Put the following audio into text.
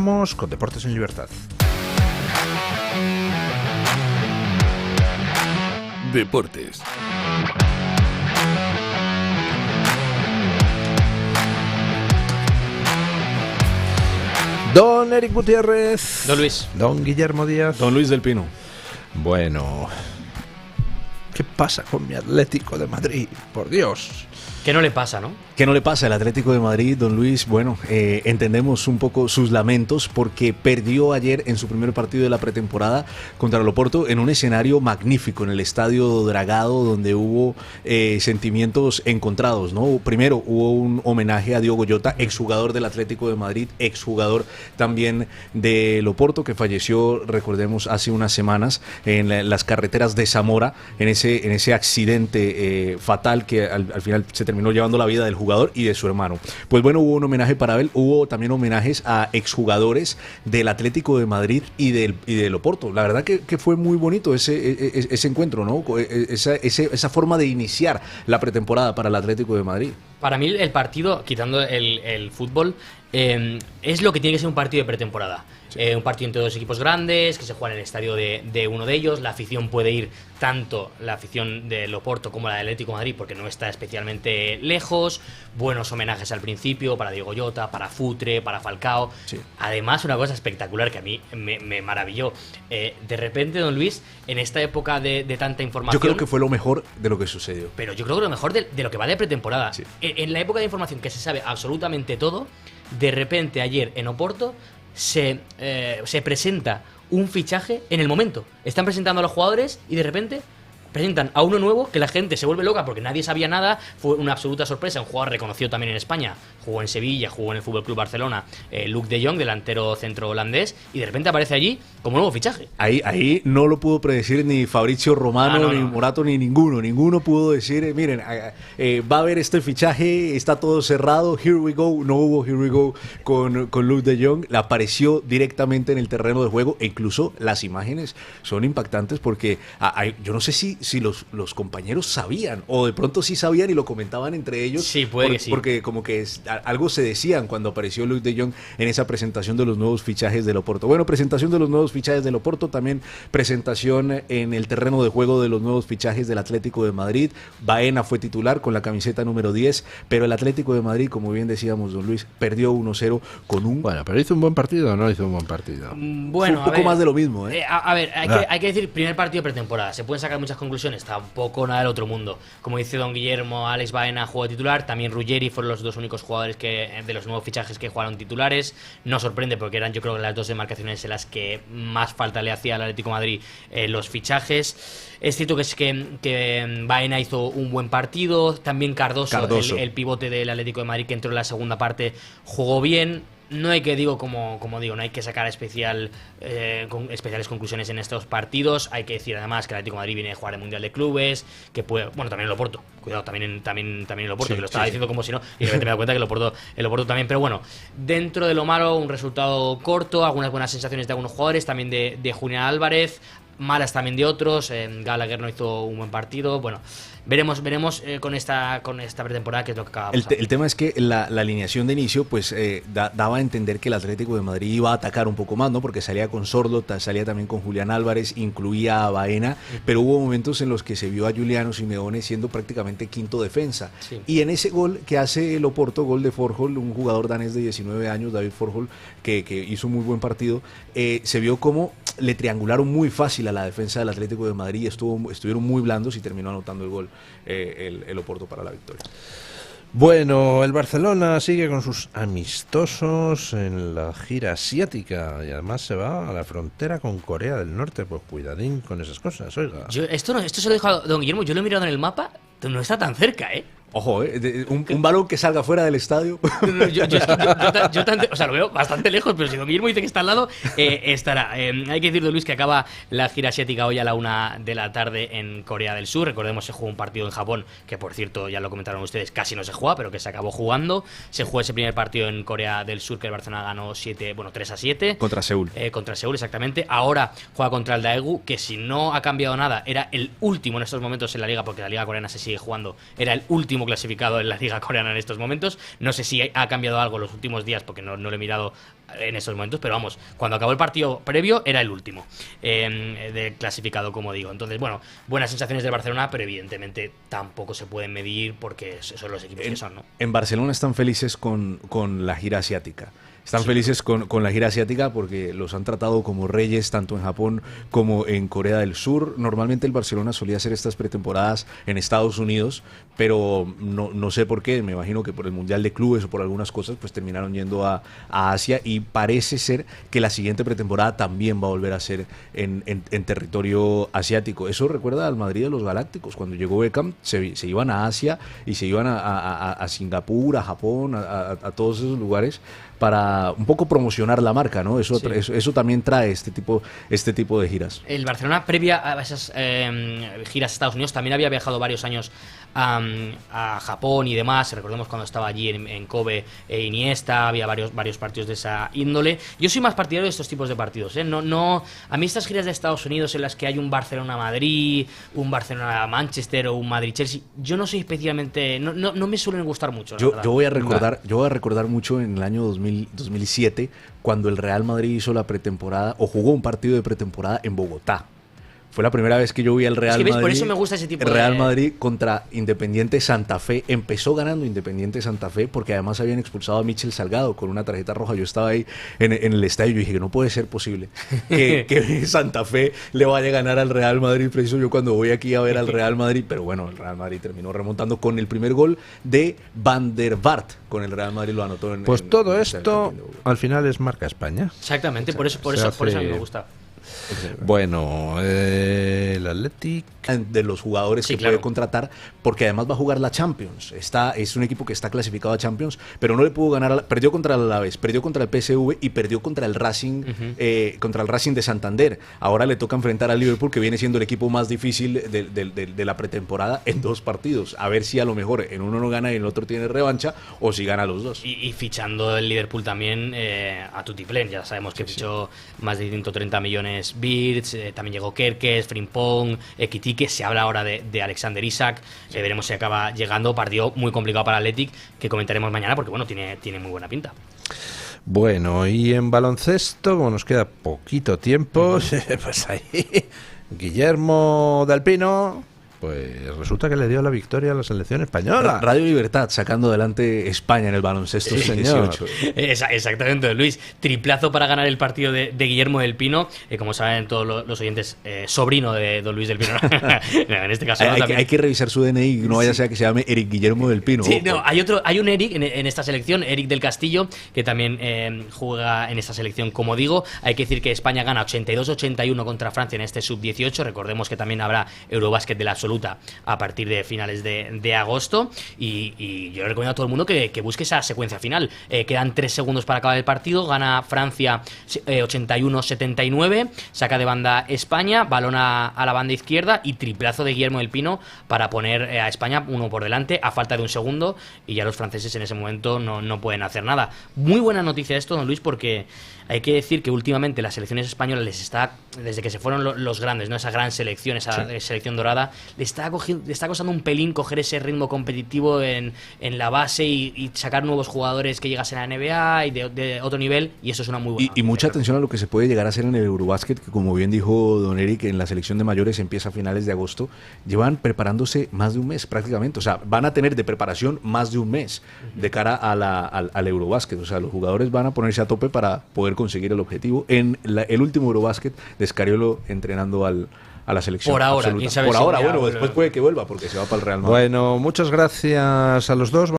Vamos con Deportes en Libertad. Deportes. Don Eric Gutiérrez. Don Luis. Don Guillermo Díaz. Don Luis del Pino. Bueno, ¿qué pasa con mi Atlético de Madrid? Por Dios. ¿Qué no le pasa, no? ¿Qué no le pasa al Atlético de Madrid, don Luis? Bueno, entendemos un poco sus lamentos porque perdió ayer en su primer partido de la pretemporada contra el Oporto en un escenario magnífico, en el Estadio Dragado, donde hubo sentimientos encontrados, ¿no? Primero hubo un homenaje a Diogo Jota, exjugador del Atlético de Madrid, exjugador también del Oporto, que falleció, recordemos, hace unas semanas en las carreteras de Zamora, en ese accidente fatal que al final se terminó llevando la vida del jugador y de su hermano. Pues bueno, hubo un homenaje para él, hubo también homenajes a exjugadores del Atlético de Madrid y del Oporto. La verdad que fue muy bonito ese encuentro, ¿no? Esa forma de iniciar la pretemporada para el Atlético de Madrid. Para mí el partido, quitando el fútbol, es lo que tiene que ser un partido de pretemporada. Sí. Un partido entre dos equipos grandes, que se juega en el estadio de uno de ellos. La afición puede ir, tanto la afición del Oporto como la del Atlético de Madrid, porque no está especialmente lejos. Buenos homenajes al principio para Diogo Jota, para Futre, para Falcao. Sí. Además, una cosa espectacular que a mí me maravilló. De repente, don Luis, en esta época de tanta información... Yo creo que fue lo mejor de lo que sucedió. Pero yo creo que lo mejor de lo que va de pretemporada. Sí. En la época de información que se sabe absolutamente todo, de repente ayer en Oporto se presenta un fichaje en el momento. Están presentando a los jugadores y de repente presentan a uno nuevo que la gente se vuelve loca porque nadie sabía nada. Fue una absoluta sorpresa. Un jugador reconocido también en España. Jugó en Sevilla, jugó en el Fútbol Club Barcelona. Luke de Jong, delantero centro holandés. Y de repente aparece allí como nuevo fichaje. Ahí no lo pudo predecir ni Fabrizio Romano, ni Morato, ni ninguno. Ninguno pudo decir, miren, va a haber este fichaje, está todo cerrado, here we go. No hubo here we go con Luke de Jong. Apareció directamente en el terreno de juego. E incluso las imágenes son impactantes porque yo no sé si los compañeros sabían, o de pronto sí sabían y lo comentaban entre ellos. Sí, puede que sí. Porque como que algo se decían cuando apareció Luke de Jong en esa presentación de los nuevos fichajes del Oporto. Bueno, presentación de los nuevos fichajes del Oporto, también presentación en el terreno de juego de los nuevos fichajes del Atlético de Madrid. Baena fue titular con la camiseta número 10, pero el Atlético de Madrid, como bien decíamos, don Luis, perdió 1-0 con un... Bueno, pero ¿hizo un buen partido o no hizo un buen partido? Bueno, un poco más de lo mismo, ¿eh? A ver, hay que decir, primer partido de pretemporada. Se pueden sacar muchas conclusiones, tampoco nada del otro mundo. Como dice don Guillermo, Alex Baena jugó de titular, también Ruggeri fueron los dos únicos jugadores de los nuevos fichajes que jugaron titulares. No sorprende porque eran, yo creo, que las dos demarcaciones en las que más falta le hacía al Atlético de Madrid los fichajes. Es cierto que Baena hizo un buen partido, también Cardoso. El pivote del Atlético de Madrid, que entró en la segunda parte, jugó bien. No hay que, como digo, no hay que sacar especiales conclusiones en estos partidos. Hay que decir además que el Atlético de Madrid viene a jugar el Mundial de Clubes, que puede, bueno, también el Oporto, cuidado, también el Oporto, sí, que lo estaba diciendo como si no, y de repente me he dado cuenta que el Oporto también, pero bueno, dentro de lo malo, un resultado corto, algunas buenas sensaciones de algunos jugadores, también de Julián Álvarez, malas también de otros. Gallagher no hizo un buen partido. Bueno, veremos con esta pretemporada qué es lo que acaba pasando. El tema es que la alineación de inicio pues daba a entender que el Atlético de Madrid iba a atacar un poco más, ¿no? Porque salía con Sordo, salía también con Julián Álvarez, incluía a Baena, pero hubo momentos en los que se vio a Giuliano Simeone siendo prácticamente quinto defensa. Sí. Y en ese gol que hace el Oporto, gol de Forhol, un jugador danés de 19 años, David Forhol, que hizo un muy buen partido, se vio como le triangularon muy fácil a la defensa del Atlético de Madrid, estuvieron muy blandos y terminó anotando el gol el Oporto para la victoria. Bueno, el Barcelona sigue con sus amistosos en la gira asiática y además se va a la frontera con Corea del Norte. Pues cuidadín con esas cosas, oiga. Esto se lo dijo a don Guillermo, yo lo he mirado en el mapa, no está tan cerca, ¿eh? Ojo, un balón que salga fuera del estadio. Yo o sea, lo veo bastante lejos, pero si don Guillermo dice que está al lado, estará. Hay que decir, don Luis, que acaba la gira asiática hoy a la 1 de la tarde en Corea del Sur. Recordemos, se jugó un partido en Japón, que por cierto, ya lo comentaron ustedes, casi no se juega, pero que se acabó jugando. Se jugó ese primer partido en Corea del Sur, que el Barcelona ganó 3-7. Contra Seúl. Contra Seúl, exactamente. Ahora juega contra el Daegu, que si no ha cambiado nada, era el último en estos momentos en la liga, porque la liga coreana se sigue jugando, era el último último clasificado en la liga coreana en estos momentos. No sé si ha cambiado algo en los últimos días porque no lo he mirado en estos momentos, pero vamos, cuando acabó el partido previo era el último de clasificado, como digo. Entonces, bueno, buenas sensaciones del Barcelona, pero evidentemente tampoco se pueden medir porque son los equipos que son, ¿no? En Barcelona están felices con la gira asiática. Están felices con la gira asiática porque los han tratado como reyes tanto en Japón como en Corea del Sur. Normalmente el Barcelona solía hacer estas pretemporadas en Estados Unidos, pero no sé por qué, me imagino que por el Mundial de Clubes o por algunas cosas, pues terminaron yendo a Asia, y parece ser que la siguiente pretemporada también va a volver a ser en territorio asiático. Eso recuerda al Madrid de los Galácticos, cuando llegó Beckham se iban a Asia y se iban a Singapur, a Japón, a todos esos lugares para un poco promocionar la marca, ¿no? Eso también trae este tipo de giras. El Barcelona, previa a esas giras a Estados Unidos, también había viajado varios años a Japón y demás. Recordemos cuando estaba allí en Kobe Iniesta, había varios partidos de esa índole. Yo soy más partidario de estos tipos de partidos, ¿eh? A mí estas giras de Estados Unidos en las que hay un Barcelona-Madrid, un Barcelona-Manchester o un Madrid-Chelsea, yo no soy especialmente... No me suelen gustar mucho, la verdad. Yo voy a recordar mucho en el año 2007, cuando el Real Madrid hizo la pretemporada o jugó un partido de pretemporada en Bogotá. Fue la primera vez que yo vi al Real Madrid. Por eso me gusta ese tipo de... Real Madrid contra Independiente Santa Fe. Empezó ganando Independiente Santa Fe porque además habían expulsado a Michel Salgado con una tarjeta roja. Yo estaba ahí en el estadio y yo dije que no puede ser posible que Santa Fe le vaya a ganar al Real Madrid. Preciso yo cuando voy aquí a ver al Real Madrid. Pero bueno, el Real Madrid terminó remontando con el primer gol de Van der Vaart. Con el Real Madrid lo anotó en... Pues todo esto al final es marca España. Exactamente, por eso a mí me gusta. Bueno, el Athletic de los jugadores que puede contratar, porque además va a jugar la Champions. Es un equipo que está clasificado a Champions, pero no le pudo ganar. Perdió contra el Alavés, perdió contra el PSV y perdió contra el Racing, contra el Racing de Santander. Ahora le toca enfrentar al Liverpool, que viene siendo el equipo más difícil de la pretemporada, en 2 partidos. A ver si a lo mejor en uno no gana y en el otro tiene revancha, o si gana los 2. Y fichando el Liverpool también a Tutiplén. Ya sabemos que fichó más de 130 millones Birds, también llegó Kerkez, Frimpong, Ekitike. Se habla ahora de Alexander Isak. Veremos si acaba llegando. Partido muy complicado para el Athletic, que comentaremos mañana porque bueno, tiene muy buena pinta. Bueno, y en baloncesto, como nos queda poquito tiempo, pues ahí Guillermo Del Pino, pues resulta que le dio la victoria a la selección española. Radio Libertad sacando adelante España en el baloncesto. Sí, señor. Exactamente, Luis. Triplazo para ganar el partido de Guillermo Del Pino. Como saben todos los oyentes, sobrino de don Luis Del Pino. En este caso hay que revisar su DNI, no vaya a ser que se llame Eric Guillermo Del Pino. Sí, no, hay un Eric en esta selección, Eric del Castillo, que también juega en esta selección, como digo. Hay que decir que España gana 82-81 contra Francia en este sub-18. Recordemos que también habrá Eurobásquet de la absoluta a partir de finales de agosto, y yo le recomiendo a todo el mundo que busque esa secuencia final. Quedan 3 segundos para acabar el partido, gana Francia 81-79, saca de banda España, balón a la banda izquierda y triplazo de Guillermo Del Pino para poner a España 1 por delante a falta de 1 segundo, y ya los franceses en ese momento no pueden hacer nada. Muy buena noticia esto, don Luis, porque hay que decir que últimamente las selecciones españolas les está, desde que se fueron los grandes, ¿no? Esa gran selección, esa selección dorada, le está costando un pelín coger ese ritmo competitivo en la base y sacar nuevos jugadores que llegasen a la NBA y de otro nivel, y eso es una muy buena noticia. Y mucha atención a lo que se puede llegar a hacer en el Eurobásquet, que como bien dijo don Eric, en la selección de mayores empieza a finales de agosto. Llevan preparándose más de un mes prácticamente, o sea, van a tener de preparación más de un mes de cara al Eurobásquet. O sea, los jugadores van a ponerse a tope para poder conseguir el objetivo. En el último Eurobásquet de Scariolo entrenando a la selección. Por ahora, quién sabe. Por ahora, bueno, después puede que vuelva porque se va para el Real Madrid. Bueno, muchas gracias a los dos.